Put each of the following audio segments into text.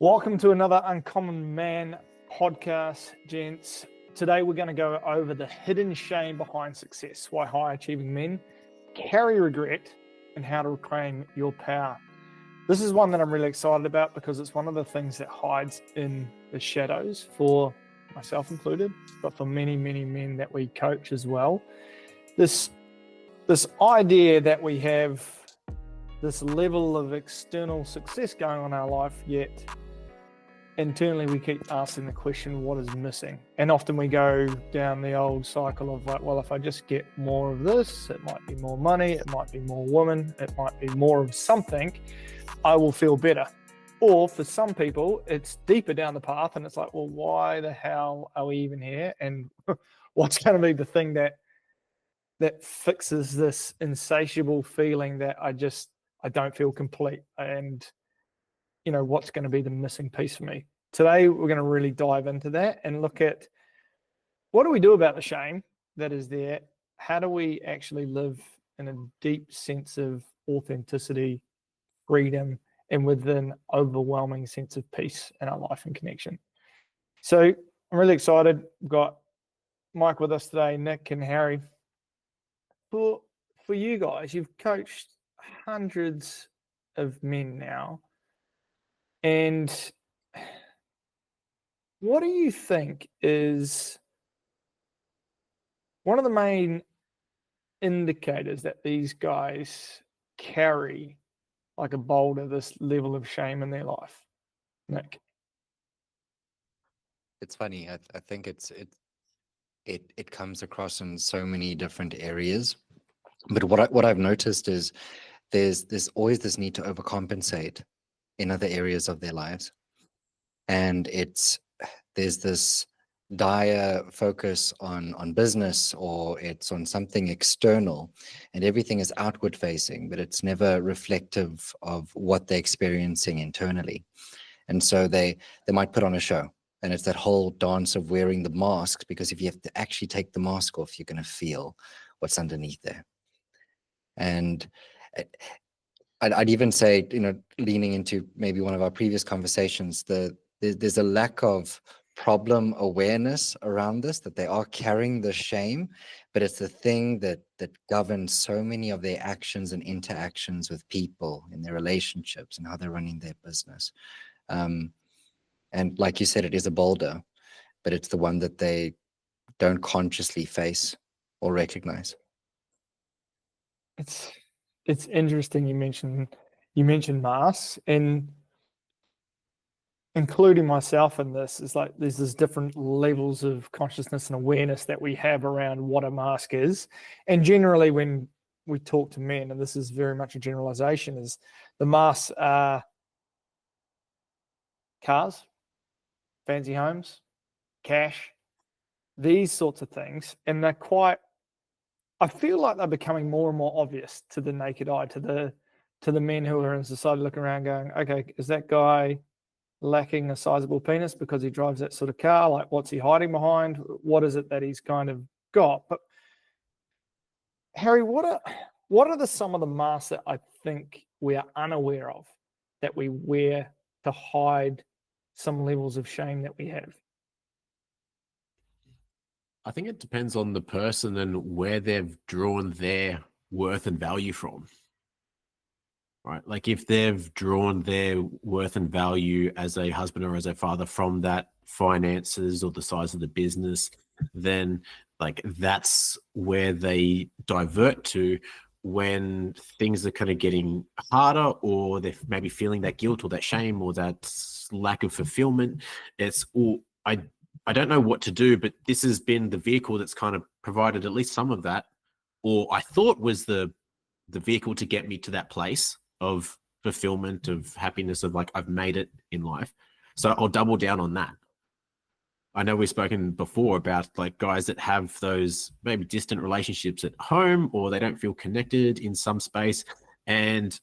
Welcome to another Uncommon Man podcast, gents. Today we're going to go over the hidden shame behind success, why high-achieving men carry regret, and how to reclaim your power. This is one that I'm really excited about because it's one of the things that hides in the shadows for myself included, but for many, many men that we coach as well. This idea that we have this level of external success going on in our life, yet internally we keep asking the question, what is missing? And often we go down the old cycle of like, well, if I just get more of this, it might be more money, it might be more women, it might be more of something, I will feel better. Or for some people, it's deeper down the path and it's like, well, why the hell are we even here? And what's going to be the thing that fixes this insatiable feeling that I don't feel complete? And you know, what's going to be the missing piece for me? Today, we're going to really dive into that and look at what do we do about the shame that is there? How do we actually live in a deep sense of authenticity, freedom, and with an overwhelming sense of peace in our life and connection? So I'm really excited. We've got Mike with us today, Nick and Harry. For you guys, you've coached hundreds of men now. And what do you think is one of the main indicators that these guys carry like a boulder, this level of shame in their life? Nick? It's funny. I think it comes across in so many different areas. But what I've noticed is there's always this need to overcompensate in other areas of their lives, and there's this dire focus on business, or it's on something external, and everything is outward facing, but it's never reflective of what they're experiencing internally. And so they might put on a show, and it's that whole dance of wearing the masks, because if you have to actually take the mask off, you're going to feel what's underneath there. And I'd even say, leaning into maybe one of our previous conversations, there's a lack of problem awareness around this, that they are carrying the shame, but it's the thing that governs so many of their actions and interactions with people in their relationships and how they're running their business. And like you said, it is a boulder, but it's the one that they don't consciously face or recognize. It's interesting you mentioned masks, and including myself in this, is like there's this different levels of consciousness and awareness that we have around what a mask is. And generally when we talk to men, and this is very much a generalization, is the masks are cars, fancy homes, cash, these sorts of things. And I feel like they're becoming more and more obvious to the naked eye, to the men who are in society looking around going, okay, is that guy lacking a sizable penis because he drives that sort of car? Like, what's he hiding behind? What is it that he's kind of got? But Harry, what are some of the masks that I think we are unaware of that we wear to hide some levels of shame that we have? I think it depends on the person and where they've drawn their worth and value from. Right? Like if they've drawn their worth and value as a husband or as a father from that finances or the size of the business, then like that's where they divert to when things are kind of getting harder, or they're maybe feeling that guilt or that shame or that lack of fulfillment. It's all, I don't know what to do, but this has been the vehicle that's kind of provided at least some of that, or I thought was the vehicle to get me to that place of fulfillment, of happiness, of like, I've made it in life. So I'll double down on that. I know we've spoken before about like guys that have those maybe distant relationships at home, or they don't feel connected in some space. And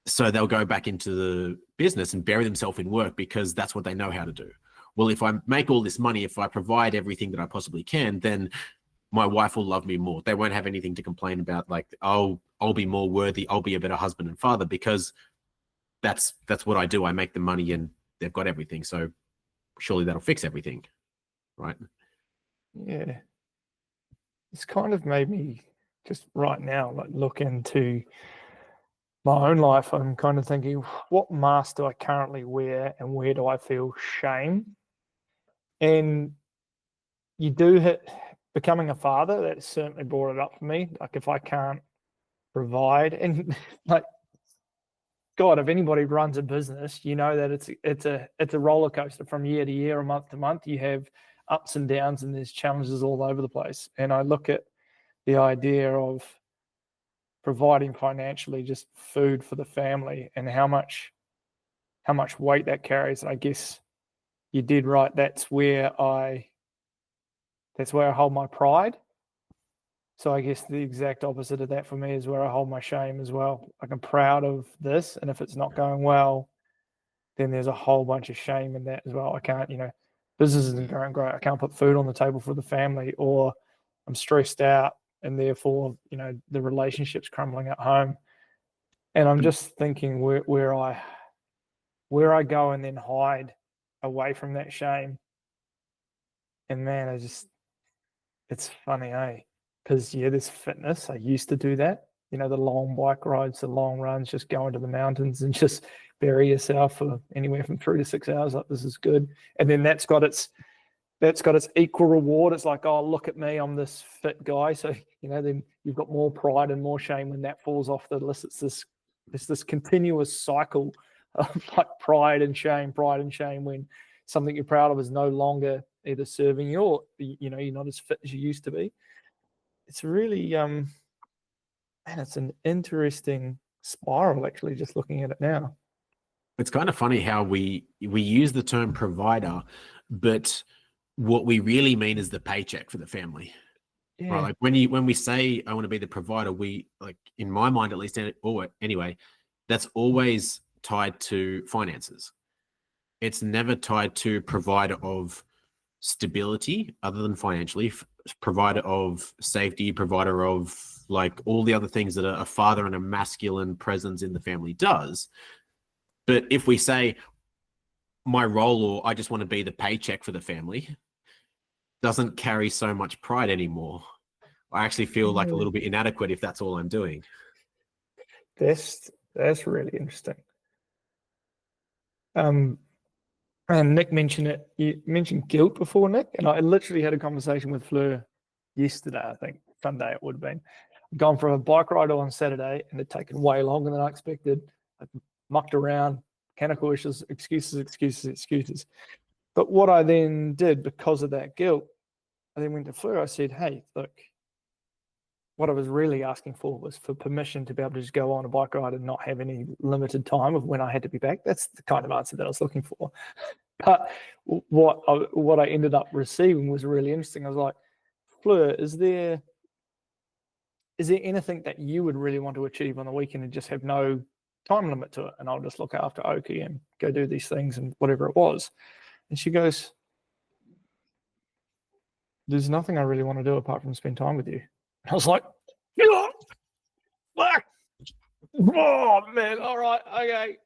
so they'll go back into the business and bury themselves in work because that's what they know how to do. Well, if I make all this money, if I provide everything that I possibly can, then my wife will love me more. They won't have anything to complain about. Like, I'll be more worthy. I'll be a better husband and father because that's what I do. I make the money and they've got everything. So surely that'll fix everything, right? Yeah. It's kind of made me just right now, like, look into my own life. I'm kind of thinking, what mask do I currently wear and where do I feel shame? And you do hit becoming a father, that certainly brought it up for me. Like, if I can't provide, and like, God, if anybody runs a business, you know that it's a roller coaster from year to year or month to month. You have ups and downs and there's challenges all over the place. And I look at the idea of providing financially just food for the family and how much weight that carries. And I guess you did right. That's where I hold my pride. So I guess the exact opposite of that for me is where I hold my shame as well. Like, I'm proud of this, and if it's not going well, then there's a whole bunch of shame in that as well. I can't, business isn't going great. I can't put food on the table for the family, or I'm stressed out, and therefore, the relationship's crumbling at home. And I'm just thinking where I go and then hide away from that shame. And man, it's funny, eh? Because there's fitness. I used to do that. The long bike rides, the long runs, just go into the mountains and just bury yourself for anywhere from 3 to 6 hours. Like, this is good. And then that's got its equal reward. It's like, oh, look at me, I'm this fit guy. So, then you've got more pride and more shame when that falls off the list. It's this continuous cycle of like pride and shame when something you're proud of is no longer either serving you or, you're not as fit as you used to be. It's really, man, it's an interesting spiral, actually, just looking at it now. It's kind of funny how we use the term provider, but what we really mean is the paycheck for the family. Yeah. Right? Like when we say I want to be the provider, we, like, in my mind at least, or anyway, that's always tied to finances. It's never tied to provider of stability other than financially, provider of safety, provider of like all the other things that a father and a masculine presence in the family does. But if we say my role, or I just want to be the paycheck for the family, doesn't carry so much pride anymore. I actually feel like a little bit inadequate if that's all I'm doing. That's really interesting. And Nick mentioned it. You mentioned guilt before, Nick, and I literally had a conversation with Fleur yesterday. I think Sunday it would have been. I'd gone for a bike ride on Saturday, and it'd taken way longer than I expected. I mucked around, mechanical issues, excuses. But what I then did, because of that guilt, I then went to Fleur. I said, "Hey, look, what I was really asking for was for permission to be able to just go on a bike ride and not have any limited time of when I had to be back." That's the kind of answer that I was looking for. But what I ended up receiving was really interesting. I was like, Fleur, is there anything that you would really want to achieve on the weekend and just have no time limit to it? And I'll just look after Oki and go do these things and whatever it was. And she goes, "There's nothing I really want to do apart from spend time with you." And I was like, oh man, all right, okay.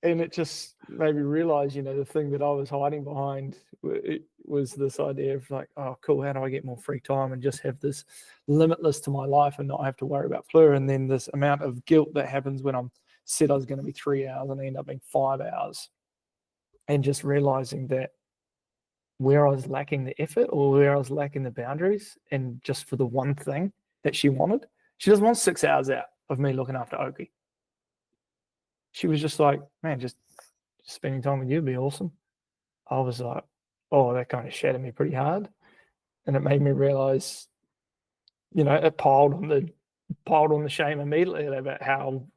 And it just made me realize, the thing that I was hiding behind, it was this idea of like, oh, cool, how do I get more free time and just have this limitless to my life and not have to worry about Fleur? And then this amount of guilt that happens when I'm said I was going to be 3 hours and I end up being 5 hours. And just realizing that where I was lacking the effort or where I was lacking the boundaries, and just for the one thing that she wanted, she doesn't want 6 hours out of me looking after Oki. She was just like, man, just spending time with you would be awesome. I was like, oh, that kind of shattered me pretty hard. And it made me realize, it piled on the shame immediately about how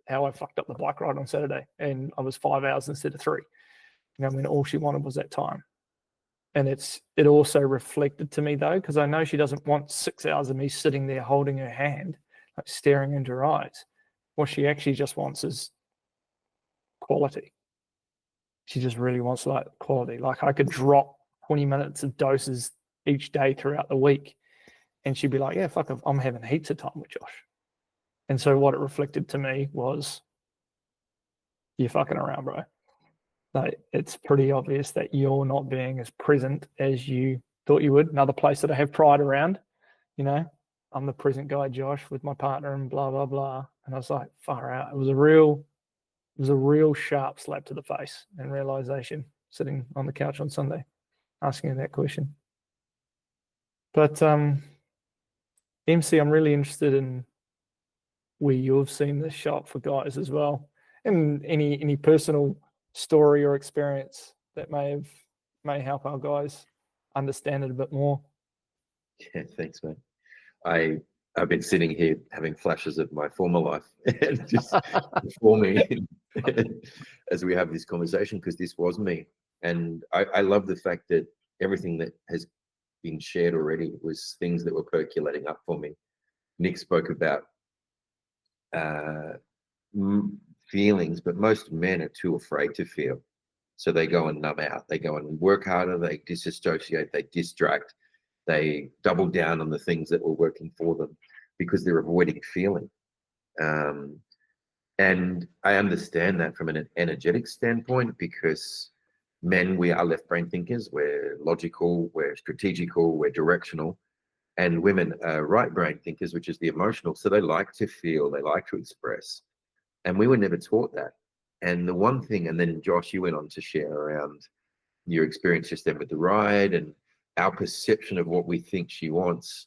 I fucked up the bike ride on Saturday. And I was 5 hours instead of 3. When all she wanted was that time. And it also reflected to me, though, because I know she doesn't want 6 hours of me sitting there holding her hand, like staring into her eyes. What she actually just wants is quality. She just really wants like quality. Like, I could drop 20 minutes of doses each day throughout the week, and she'd be like, yeah, fuck, I'm having heaps of time with Josh. And so what it reflected to me was, you're fucking around, bro. Like, it's pretty obvious that you're not being as present as you thought you would. Another place that I have pride around, you know, I'm the present guy, Josh, with my partner and blah, blah, blah. And I was like, far out. It was a real sharp slap to the face and realization sitting on the couch on Sunday, asking her that question. But MC, I'm really interested in where you've seen this show up for guys as well, and any personal story or experience that may help our guys understand it a bit more. Yeah, thanks, man. I've been sitting here having flashes of my former life and just before me as we have this conversation, because this was me. And I love the fact that everything that has been shared already was things that were percolating up for me. Nick spoke about feelings, but most men are too afraid to feel. So they go and numb out. They go and work harder. They disassociate. They distract. They double down on the things that were working for them because they're avoiding feeling. And I understand that from an energetic standpoint, because men, we are left brain thinkers. We're logical, we're strategical, we're directional. And women are right brain thinkers, which is the emotional. So they like to feel, they like to express. And we were never taught that. And the one thing, and then Josh, you went on to share around your experience just then with the ride, and our perception of what we think she wants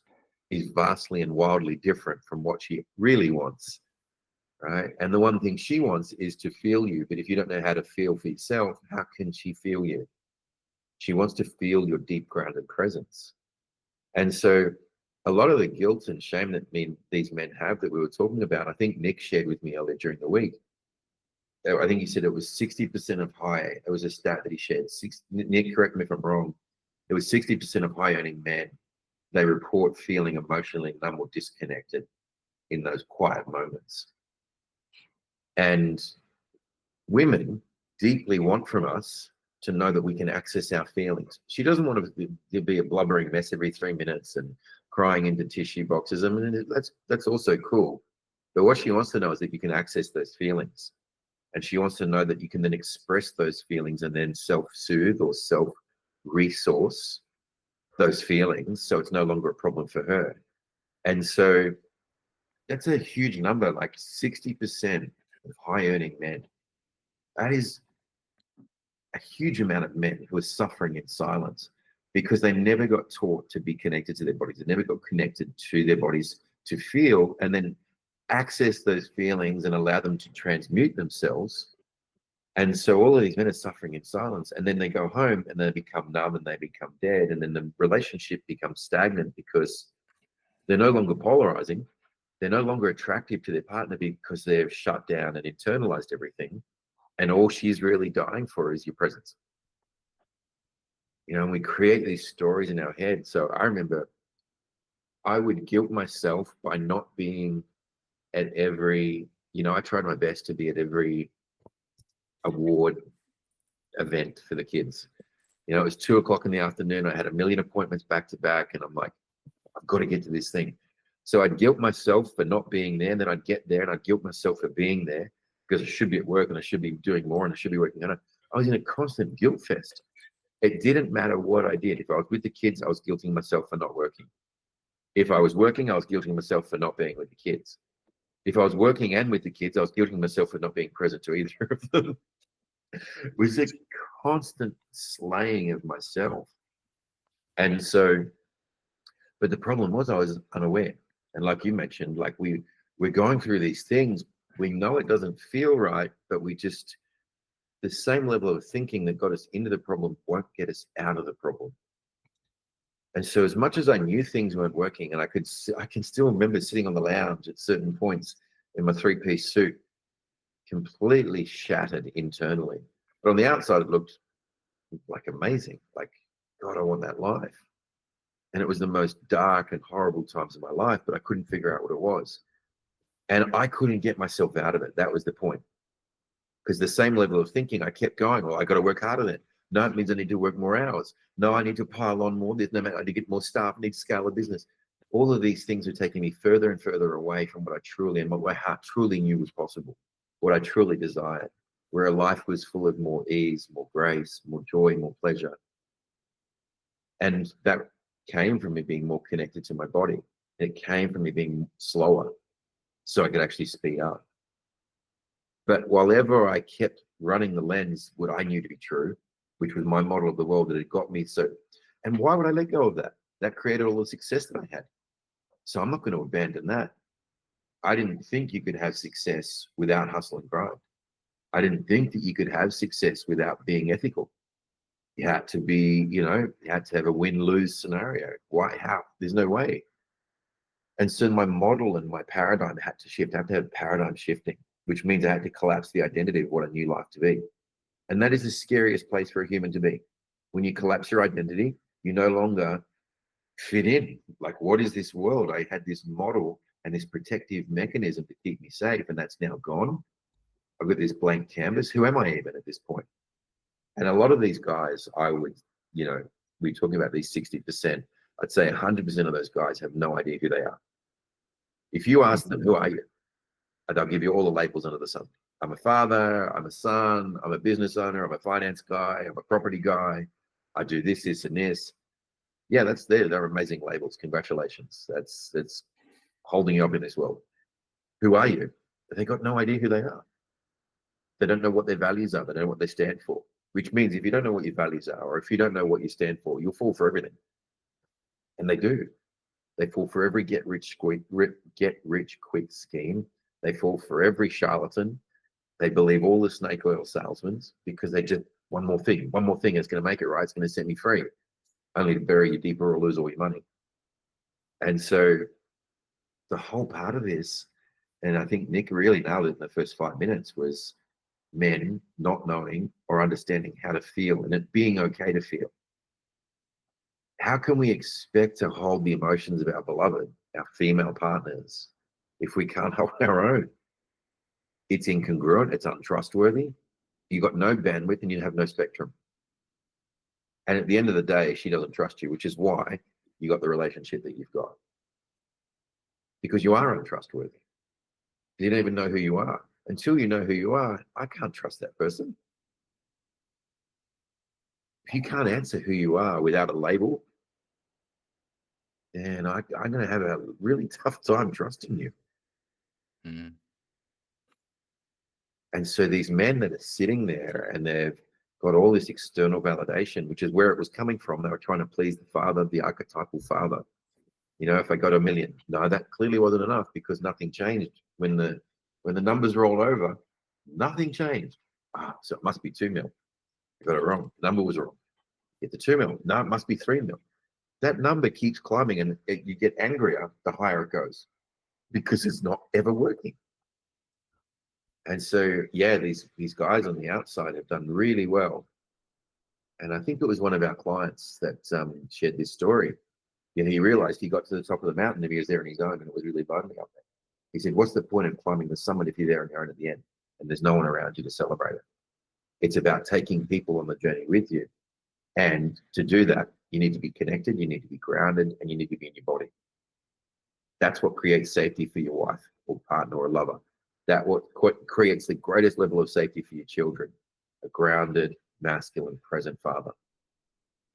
is vastly and wildly different from what she really wants, right? And the one thing she wants is to feel you, but if you don't know how to feel for yourself, how can she feel you? She wants to feel your deep grounded presence. And so a lot of the guilt and shame that these men have that we were talking about, I think Nick shared with me earlier during the week. I think he said it was 60% of high. It was a stat that he shared. Nick, correct me if I'm wrong. It was 60% of high earning men. They report feeling emotionally numb or disconnected in those quiet moments. And women deeply want from us to know that we can access our feelings. She doesn't want to be a blubbering mess every 3 minutes and crying into tissue boxes. I mean, that's also cool. But what she wants to know is that you can access those feelings. And she wants to know that you can then express those feelings and then self-soothe or self-resource those feelings, so it's no longer a problem for her. And so that's a huge number, like 60% of high-earning men. That is a huge amount of men who are suffering in silence because they never got taught to be connected to their bodies. They never got connected to their bodies to feel and then access those feelings and allow them to transmute themselves. And so all of these men are suffering in silence, and then they go home and they become numb and they become dead. And then the relationship becomes stagnant because they're no longer polarizing. They're no longer attractive to their partner because they've shut down and internalized everything. And all she's really dying for is your presence. You know, and we create these stories in our head. So I remember I would guilt myself by not being at every, I tried my best to be at every award event for the kids. It was 2:00 in the afternoon. I had a million appointments back to back, and I'm like, I've got to get to this thing. So I'd guilt myself for not being there, and then I'd get there and I'd guilt myself for being there because I should be at work and I should be doing more and I should be working on it. I was in a constant guilt fest. It didn't matter what I did. If I was with the kids, I was guilting myself for not working. If I was working, I was guilting myself for not being with the kids. If I was working and with the kids, I was guilting myself for not being present to either of them. It was a constant slaying of myself. And so, but the problem was I was unaware. And like you mentioned, like we're going through these things. We know it doesn't feel right, but the same level of thinking that got us into the problem won't get us out of the problem. And so as much as I knew things weren't working, and I can still remember sitting on the lounge at certain points in my 3-piece suit, completely shattered internally. But on the outside, it looked like amazing. Like, God, I want that life. And it was the most dark and horrible times of my life, but I couldn't figure out what it was. And I couldn't get myself out of it. That was the point. Because the same level of thinking, I kept going, well, I got to work harder then. No, it means I need to work more hours. No, I need to pile on more. No, I need to get more staff. I need to scale a business. All of these things are taking me further and further away from what I truly and what my heart truly knew was possible, what I truly desired. where her life was full of more ease, more grace, more joy, more pleasure. And that came from me being more connected to my body. It came from me being slower so I could actually speed up. But while ever I kept running the lens, what I knew to be true, which was my model of the world that had got me so, and why would I let go of that? That created all the success that I had. So I'm not going to abandon that. I didn't think you could have success without hustle and grind. I didn't think that you could have success without being ethical. You had to be, you had to have a win-lose scenario. Why? How? There's no way. And so my model and my paradigm had to shift. I had to have paradigm shifting, which means I had to collapse the identity of what I knew life to be. And that is the scariest place for a human to be. When you collapse your identity, you no longer fit in. Like, what is this world? I had this model and this protective mechanism to keep me safe, and that's now gone. I've got this blank canvas. Who am I even at this point? And a lot of these guys, I would, we're talking about these 60%. I'd say 100% of those guys have no idea who they are. If you ask them, who are you? They'll give you all the labels under the sun. I'm a father, I'm a son, I'm a business owner, I'm a finance guy, I'm a property guy. I do this, this, and this. Yeah, they're amazing labels. Congratulations. That's holding you up in this world. Who are you? They got no idea who they are. They don't know what their values are. They don't know what they stand for, which means if you don't know what your values are, or if you don't know what you stand for, you'll fall for everything. And they do. They fall for every get rich quick scheme. They fall for every charlatan. They believe all the snake oil salesmen because they just, one more thing is going to make it right. It's going to set me free, only to bury you deeper or lose all your money. And so the whole part of this, and I think Nick really nailed it in the first 5 minutes, was men not knowing or understanding how to feel and it being okay to feel. How can we expect to hold the emotions of our beloved, our female partners, if we can't hold our own? It's incongruent, it's untrustworthy. You got no bandwidth and you have no spectrum. And at the end of the day, she doesn't trust you, which is why you got the relationship that you've got. Because you are untrustworthy. You don't even know who you are. Until you know who you are, I can't trust that person. If you can't answer who you are without a label, then I'm going to have a really tough time trusting you. Mm. And so these men that are sitting there and they've got all this external validation, which is where it was coming from. They were trying to please the father, the archetypal father. If I got $1 million, no, that clearly wasn't enough because nothing changed. When the numbers rolled over, nothing changed. So it must be 2 mil. I got it wrong. The number was wrong. Get the 2 mil. No, it must be 3 mil. That number keeps climbing and you get angrier the higher it goes because it's not ever working. And so, yeah, these guys on the outside have done really well. And I think it was one of our clients that shared this story. He realized he got to the top of the mountain and he was there on his own and it was really lonely up there. He said, what's the point of climbing the summit if you're there on your own at the end and there's no one around you to celebrate it? It's about taking people on the journey with you. And to do that, you need to be connected, you need to be grounded, and you need to be in your body. That's what creates safety for your wife or partner or lover. That what creates the greatest level of safety for your children, a grounded, masculine, present father.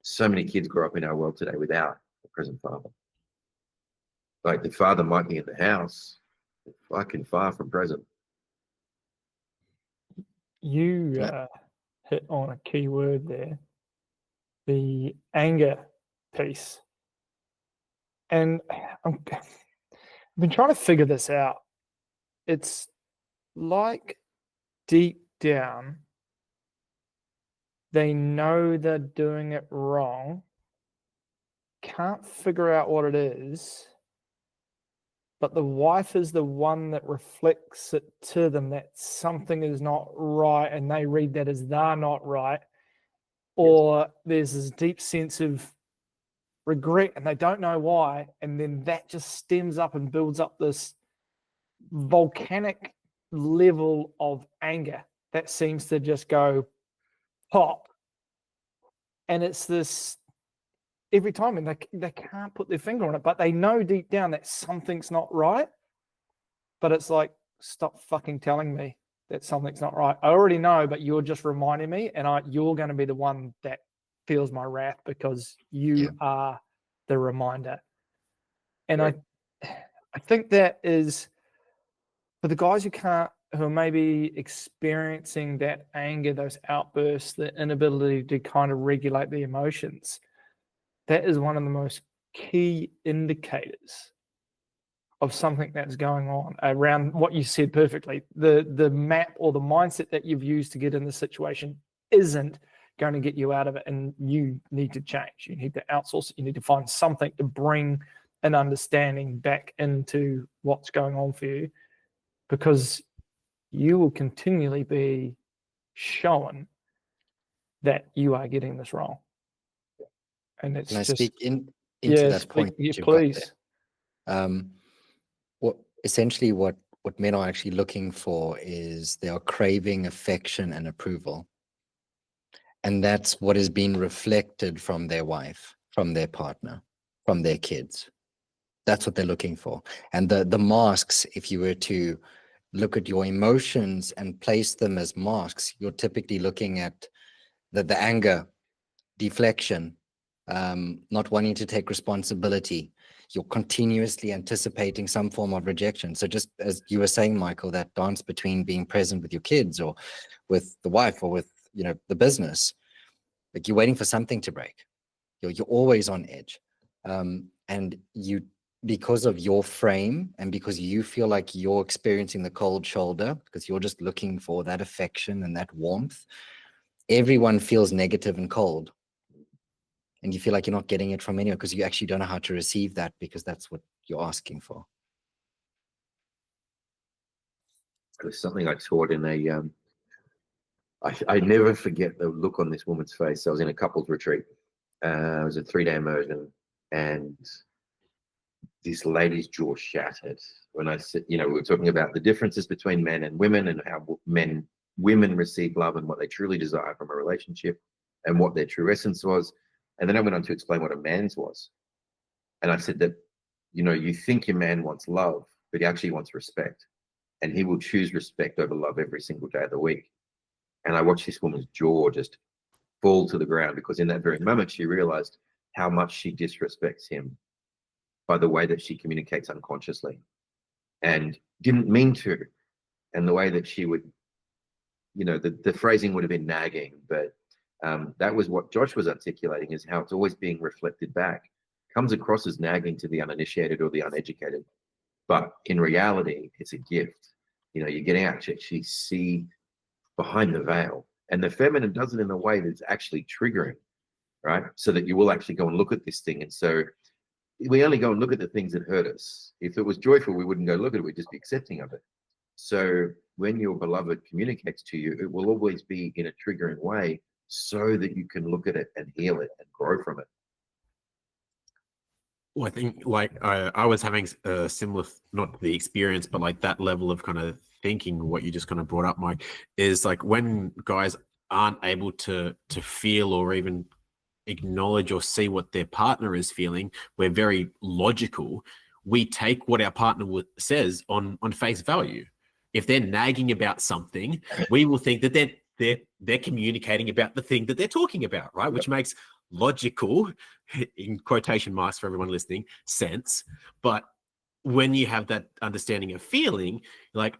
So many kids grow up in our world today without a present father. Like the father might be in the house, but fucking far from present. You hit on a key word there, the anger piece. And I've been trying to figure this out. It's like deep down, they know they're doing it wrong, can't figure out what it is, but the wife is the one that reflects it to them that something is not right, and they read that as they're not right, or there's this deep sense of regret and they don't know why, and then that just stems up and builds up this volcanic level of anger that seems to just go pop. And it's this every time, and they can't put their finger on it, but they know deep down that something's not right. But it's like, stop fucking telling me. that something's not right. I already know, but you're just reminding me, and you're going to be the one that feels my wrath because you are the reminder. And Right. I think that is for the guys who are maybe experiencing that anger, those outbursts, the inability to kind of regulate the emotions. That is one of the most key indicators of something that's going on around what you said perfectly. The map or the mindset that you've used to get in the situation isn't going to get you out of it, and you need to change. You need to outsource it. You need to find something to bring an understanding back into what's going on for you, because you will continually be shown that you are getting this wrong. And it's Can I just speak into that point yeah, that you've got please. there? What men are actually looking for is they are craving affection and approval. And that's what is being reflected from their wife, from their partner, from their kids. That's what they're looking for. And the masks, if you were to look at your emotions and place them as masks, you're typically looking at the anger, deflection, not wanting to take responsibility. You're continuously anticipating some form of rejection. So just as you were saying, Michael, that dance between being present with your kids or with the wife or with, the business, like you're waiting for something to break. You're always on edge. And because of your frame and because you feel like you're experiencing the cold shoulder, because you're just looking for that affection and that warmth, everyone feels negative and cold. And you feel like you're not getting it from anyone because you actually don't know how to receive that, because that's what you're asking for. It was something I taught in a, I never forget the look on this woman's face. I was in a couples retreat. It was a 3-day immersion, and this lady's jaw shattered when I said, we were talking about the differences between men and women and how women receive love and what they truly desire from a relationship and what their true essence was. And then I went on to explain what a man's was. And I said that, you think your man wants love, but he actually wants respect. And he will choose respect over love every single day of the week. And I watched this woman's jaw just fall to the ground, because in that very moment, she realized how much she disrespects him by the way that she communicates unconsciously and didn't mean to. And the way that she would, the phrasing would have been nagging, but that was what Josh was articulating, is how it's always being reflected back. Comes across as nagging to the uninitiated or the uneducated, but in reality, it's a gift. You're getting out to actually see behind the veil, and the feminine does it in a way that's actually triggering, right? So that you will actually go and look at this thing. And so we only go and look at the things that hurt us. If it was joyful, we wouldn't go look at it. We'd just be accepting of it. So when your beloved communicates to you, it will always be in a triggering way so that you can look at it and heal it and grow from it. Well, I think I was having a similar, not the experience, but like that level of kind of thinking, what you just kind of brought up, Mike, is like when guys aren't able to feel or even acknowledge or see what their partner is feeling, we're very logical. We take what our partner says on face value. If they're nagging about something, we will think that they're communicating about the thing that they're talking about, right? Which makes logical, in quotation marks for everyone listening, sense. But when you have that understanding of feeling, you're like,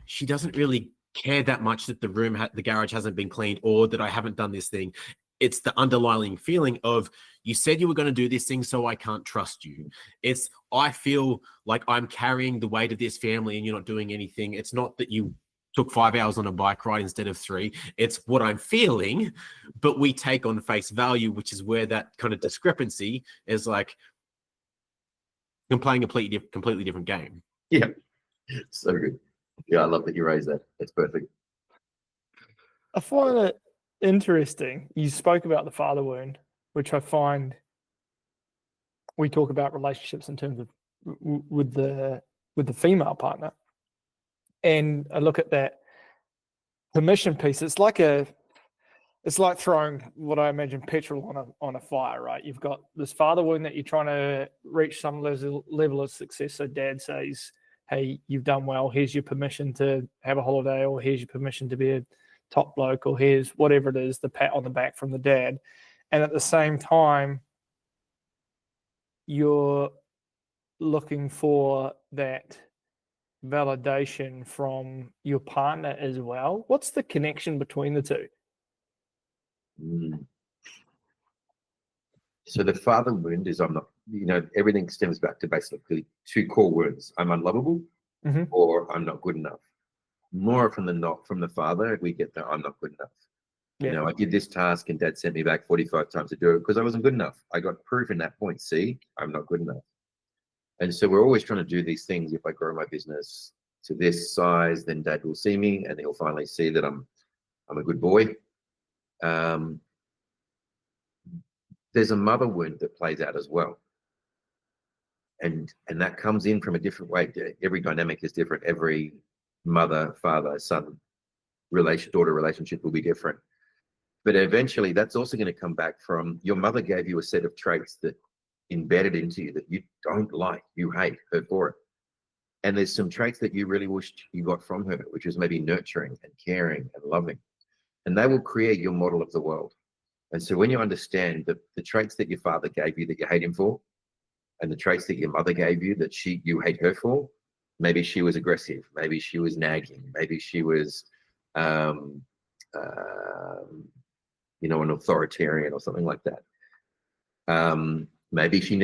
she doesn't really care that much that the garage hasn't been cleaned, or that I haven't done this thing. It's the underlying feeling of, you said you were going to do this thing, so I can't trust you. It's, I feel like I'm carrying the weight of this family and you're not doing anything. It's not that you took 5 hours on a bike ride instead of 3. It's what I'm feeling, but we take on face value, which is where that kind of discrepancy is like, I'm playing a completely different game. Yeah, so good. Yeah, I love that you raised that. It's perfect. I find it interesting. You spoke about the father wound, which I find we talk about relationships in terms of with the female partner, and I look at that permission piece. It's like throwing what I imagine petrol on a fire, right? You've got this father wound that you're trying to reach some level of success. So dad says, hey, you've done well, here's your permission to have a holiday, or here's your permission to be a top bloke, or here's whatever it is, the pat on the back from the dad. And at the same time, you're looking for that validation from your partner as well. What's the connection between the two? Mm. So the father wound is I'm not, everything stems back to basically two core wounds. I'm unlovable Mhm. or I'm not good enough. More often than not, from the father, we get that I'm not good enough. Yeah. I did this task and dad sent me back 45 times to do it because I wasn't good enough. I got proof in that point. See, I'm not good enough. And so we're always trying to do these things. If I grow my business to this size, then dad will see me and he'll finally see that I'm a good boy. There's a mother wound that plays out as well. And that comes in from a different way. Every dynamic is different. Every mother, father, son, daughter relationship will be different. But eventually that's also going to come back from your mother gave you a set of traits that embedded into you that you don't like, you hate her for it. And there's some traits that you really wished you got from her, which is maybe nurturing and caring and loving. And they will create your model of the world. And so when you understand that the traits that your father gave you that you hate him for, and the traits that your mother gave you that you hate her for, maybe she was aggressive, maybe she was nagging, maybe she was an authoritarian or something like that. Maybe she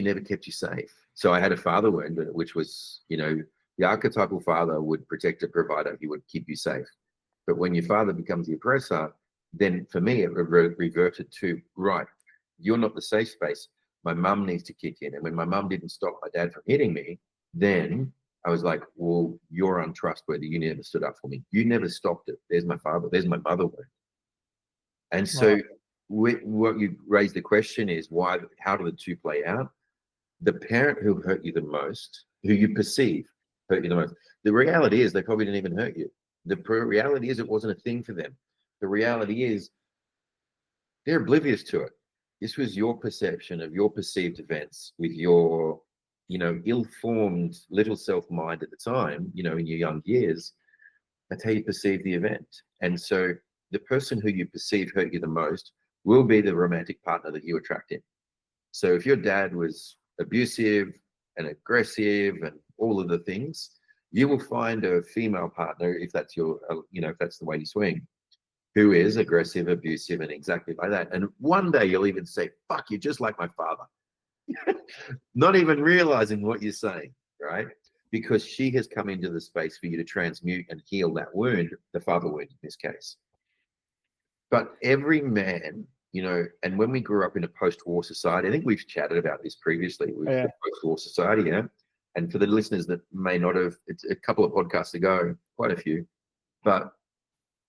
never kept you safe. So I had a father wound, which was, the archetypal father would protect a provider, he would keep you safe. But when your father becomes the oppressor, then for me, it reverted to, right, you're not the safe space. My mum needs to kick in. And when my mum didn't stop my dad from hitting me, then I was like, well, you're untrustworthy. You never stood up for me. You never stopped it. There's my father. There's my mother wound. And so what you raised the question is how do the two play out? The parent who hurt you the most, who you perceive hurt you the most, the reality is they probably didn't even hurt you. The reality is it wasn't a thing for them. The reality is they're oblivious to it. This was your perception of your perceived events with your, ill-formed little self-mind at the time, in your young years. That's how you perceive the event. And so the person who you perceive hurt you the most will be the romantic partner that you attract in. So if your dad was abusive and aggressive and all of the things, you will find a female partner, if that's if that's the way you swing, who is aggressive, abusive, and exactly like that. And one day you'll even say, fuck, you're just like my father. Not even realizing what you're saying, right? Because she has come into the space for you to transmute and heal that wound, the father wound in this case. But every man, and when we grew up in a post-war society, I think we've chatted about this previously with the post-war society, yeah? And for the listeners that may not have, it's a couple of podcasts ago, quite a few, but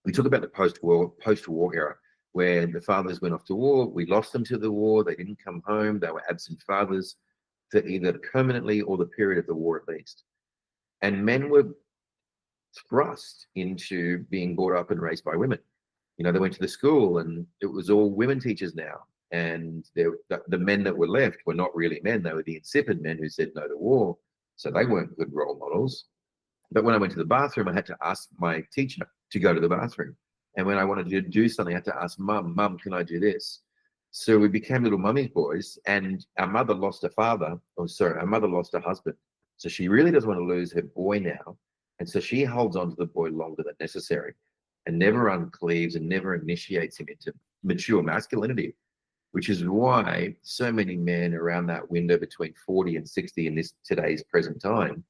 we talk about the post-war era, where the fathers went off to war, we lost them to the war, they didn't come home, they were absent fathers for either permanently or the period of the war at least. And men were thrust into being brought up and raised by women. They went to the school and it was all women teachers now. And the men that were left were not really men. They were the insipid men who said no to war. So they weren't good role models. But when I went to the bathroom, I had to ask my teacher to go to the bathroom. And when I wanted to do something, I had to ask Mum, can I do this? So we became little mummy's boys, and our mother lost our mother lost her husband. So she really doesn't want to lose her boy now. And so she holds on to the boy longer than necessary and never uncleaves and never initiates him into mature masculinity, which is why so many men around that window between 40 and 60 in today's present time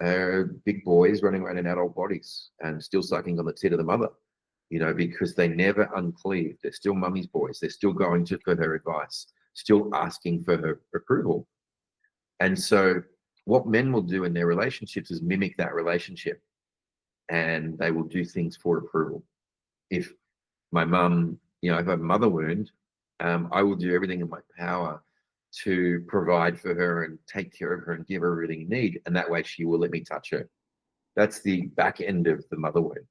are big boys running around in adult bodies and still sucking on the tit of the mother, because they never uncleave. They're still mummy's boys. They're still going for her advice, still asking for her approval. And so what men will do in their relationships is mimic that relationship, and they will do things for approval. If my mum, if I have a mother wound, I will do everything in my power to provide for her and take care of her and give her everything she needs. And that way she will let me touch her. That's the back end of the mother wound.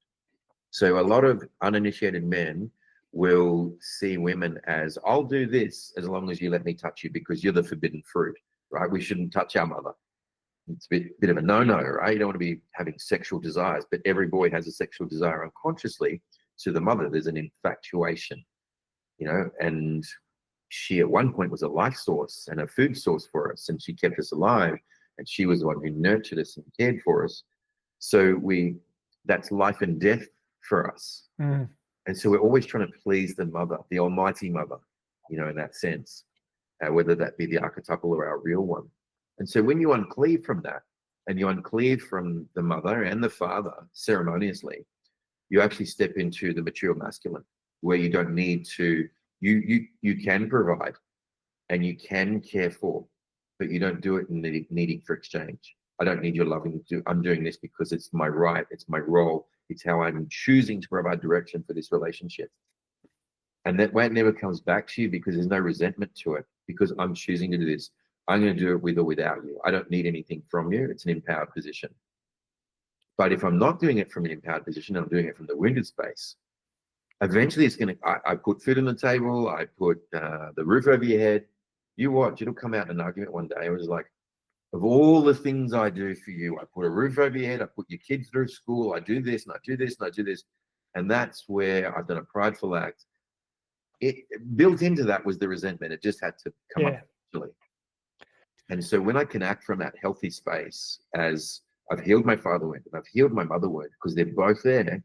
So a lot of uninitiated men will see women as, I'll do this as long as you let me touch you because you're the forbidden fruit, right? We shouldn't touch our mother. It's a bit of a no-no, right? You don't want to be having sexual desires, but every boy has a sexual desire unconsciously to the mother. There's an infatuation, and she at one point was a life source and a food source for us, and she kept us alive, and she was the one who nurtured us and cared for us. So that's life and death for us. Mm. And so we're always trying to please the mother, the almighty mother, in that sense, whether that be the archetypal or our real one. And so when you uncleave from that, and you uncleave from the mother and the father ceremoniously, you actually step into the mature masculine, where you don't need to, you can provide and you can care for, but you don't do it needing for exchange. I don't need your loving. I'm doing this because it's my right, it's my role, it's how I'm choosing to provide direction for this relationship. And that way it never comes back to you, because there's no resentment to it, because I'm choosing to do this. I'm going to do it with or without you. I don't need anything from you. It's an empowered position. But if I'm not doing it from an empowered position, I'm doing it from the wounded space, eventually it's going to, I put food on the table, I put the roof over your head. You watch, it'll come out in an argument one day. It was like, of all the things I do for you, I put a roof over your head, I put your kids through school, I do this, and I do this, and I do this. And that's where I've done a prideful act. It built into that was the resentment. It just had to come up naturally. And so when I can act from that healthy space, as I've healed my father wound and I've healed my mother wound, because they're both there,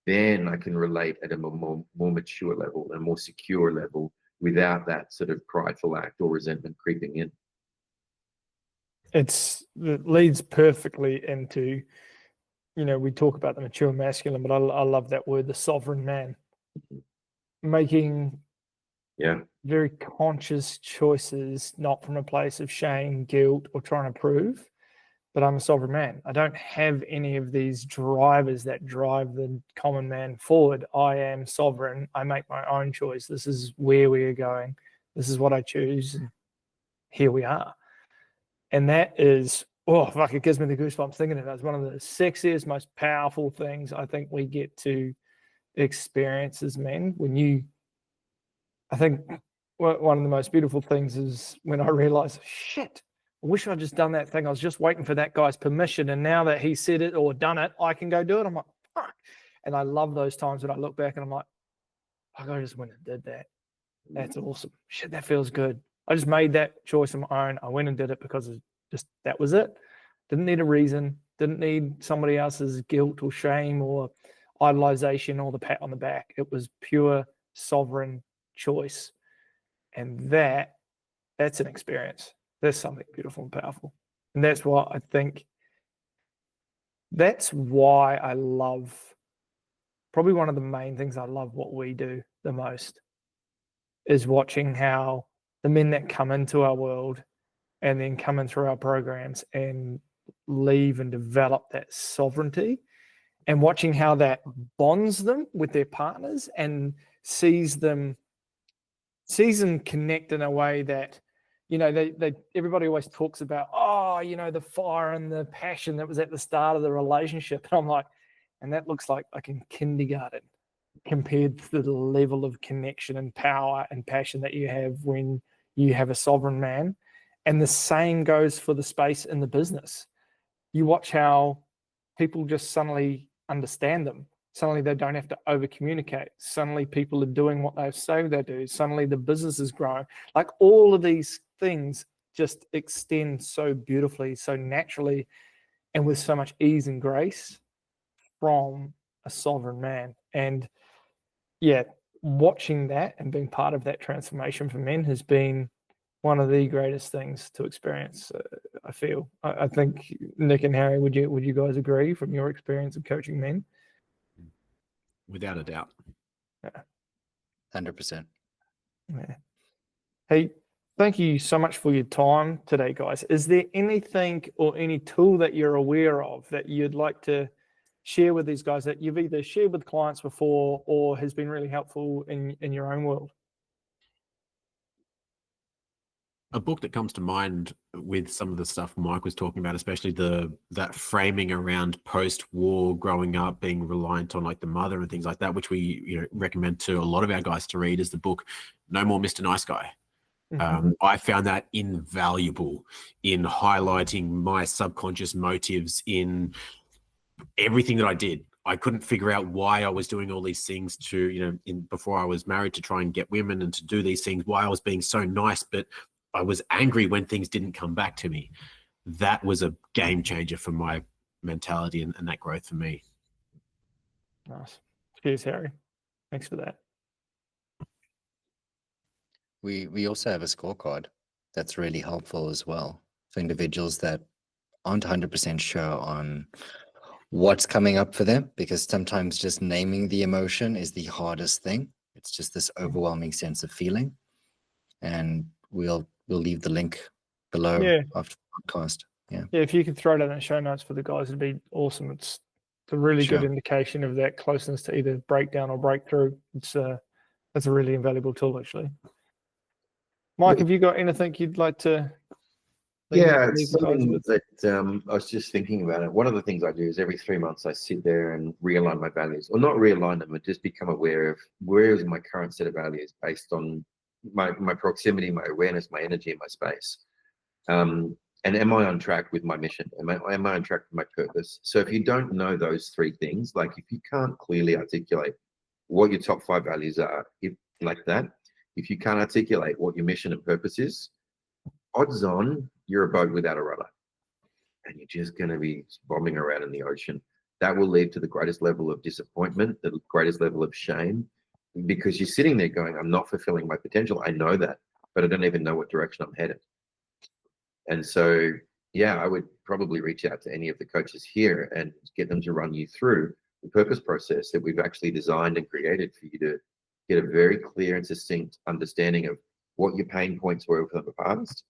then I can relate at a more mature level, a more secure level, without that sort of prideful act or resentment creeping in. It leads perfectly into, we talk about the mature masculine, but I love that word, the sovereign man, making very conscious choices, not from a place of shame, guilt, or trying to prove, but I'm a sovereign man. I don't have any of these drivers that drive the common man forward. I am sovereign. I make my own choice. This is where we are going. This is what I choose. And here we are. And that is, it gives me the goosebumps thinking of it. It's one of the sexiest, most powerful things I think we get to experience as men. I think one of the most beautiful things is when I realize, shit, I wish I'd just done that thing. I was just waiting for that guy's permission. And now that he said it or done it, I can go do it. I'm like, fuck. And I love those times when I look back and I'm like, fuck, I just went and did that. That's awesome. Shit, that feels good. I just made that choice on my own. I went and did it because that was it. Didn't need a reason. Didn't need somebody else's guilt or shame or idolization or the pat on the back. It was pure sovereign choice. And that's an experience. There's something beautiful and powerful. And that's why I love, probably one of the main things I love what we do the most is watching how the men that come into our world and then come in through our programs and leave and develop that sovereignty, and watching how that bonds them with their partners and sees them connect in a way that, everybody always talks about, the fire and the passion that was at the start of the relationship. And I'm like, and that looks like in kindergarten compared to the level of connection and power and passion that you have when you have a sovereign man. And the same goes for the space in the business. You watch how people just suddenly understand them. Suddenly they don't have to over communicate. Suddenly people are doing what they say they do. Suddenly the business is growing. Like all of these things just extend so beautifully, so naturally, and with so much ease and grace from a sovereign man. And watching that and being part of that transformation for men has been one of the greatest things to experience. I feel. I think Nick and Harry, would you guys agree from your experience of coaching men? Without a doubt. 100%. Yeah. Hey, thank you so much for your time today, guys. Is there anything or any tool that you're aware of that you'd like to share with these guys that you've either shared with clients before or has been really helpful in your own world? A book that comes to mind with some of the stuff Mike was talking about, especially that framing around post-war growing up, being reliant on like the mother and things like that, which we recommend to a lot of our guys to read, is the book No More Mr. Nice Guy. I found that invaluable in highlighting my subconscious motives in everything that I did. I couldn't figure out why I was doing all these things to, before I was married, to try and get women and to do these things, why I was being so nice, but I was angry when things didn't come back to me. That was a game changer for my mentality and that growth for me. Nice. Cheers, Harry. Thanks for that. We also have a scorecard that's really helpful as well for individuals that aren't 100% sure on what's coming up for them, because sometimes just naming the emotion is the hardest thing. It's just this overwhelming sense of feeling. And we'll leave the link below after the podcast. Yeah, if you could throw it in the show notes for the guys, it'd be awesome. It's a really good indication of that closeness to either breakdown or breakthrough. That's a really invaluable tool, actually. Mike, have you got anything you'd like to? Yeah, it's something that I was just thinking about it. One of the things I do is every 3 months I sit there and realign my values, or not realign them, but just become aware of where is my current set of values based on my proximity, my awareness, my energy, and my space. And am I on track with my mission? Am I on track with my purpose? So if you don't know those three things, like if you can't clearly articulate what your top 5 values are, if you can't articulate what your mission and purpose is, odds on you're a boat without a rudder and you're just going to be bombing around in the ocean. That will lead to the greatest level of disappointment, the greatest level of shame, because you're sitting there going, I'm not fulfilling my potential. I know that, but I don't even know what direction I'm headed. And so, yeah, I would probably reach out to any of the coaches here and get them to run you through the purpose process that we've actually designed and created for you to get a very clear and succinct understanding of what your pain points were from the past,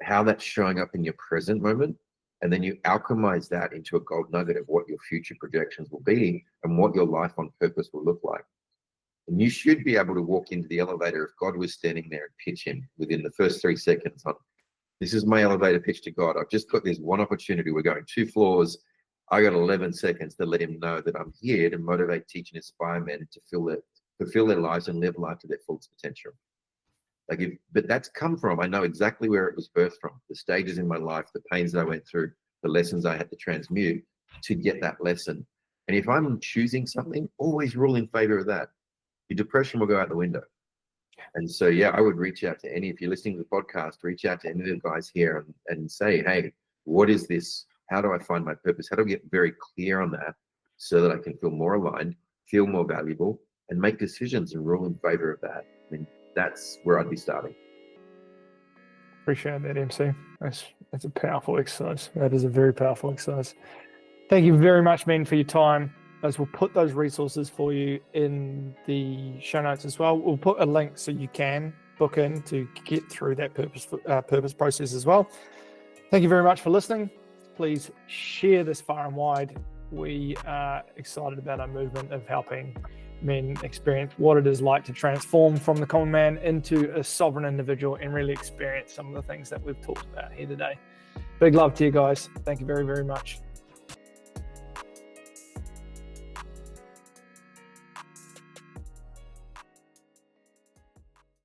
how that's showing up in your present moment, and then you alchemize that into a gold nugget of what your future projections will be and what your life on purpose will look like. And you should be able to walk into the elevator if God was standing there and pitch him within the first 3 seconds on, this is my elevator pitch to God. I've just got this one opportunity. We're going 2 floors. I got 11 seconds to let him know that I'm here to motivate, teach, and inspire men to fulfill their lives and live life to their fullest potential. But that's come from, I know exactly where it was birthed from, the stages in my life, the pains that I went through, the lessons I had to transmute to get that lesson. And if I'm choosing something, always rule in favor of that. Your depression will go out the window. And so, yeah, I would reach out to if you're listening to the podcast, reach out to any of the guys here and say, hey, what is this? How do I find my purpose? How do I get very clear on that so that I can feel more aligned, feel more valuable, and make decisions and rule in favor of that? I mean, that's where I'd be starting. Appreciate that, MC. That's a powerful exercise. That is a very powerful exercise. Thank you very much, men, for your time. As we'll put those resources for you in the show notes as well. We'll put a link so you can book in to get through that purpose process as well. Thank you very much for listening. Please share this far and wide. We are excited about our movement of helping men experience what it is like to transform from the common man into a sovereign individual and really experience some of the things that we've talked about here today. Big love to you guys. Thank you very, very much.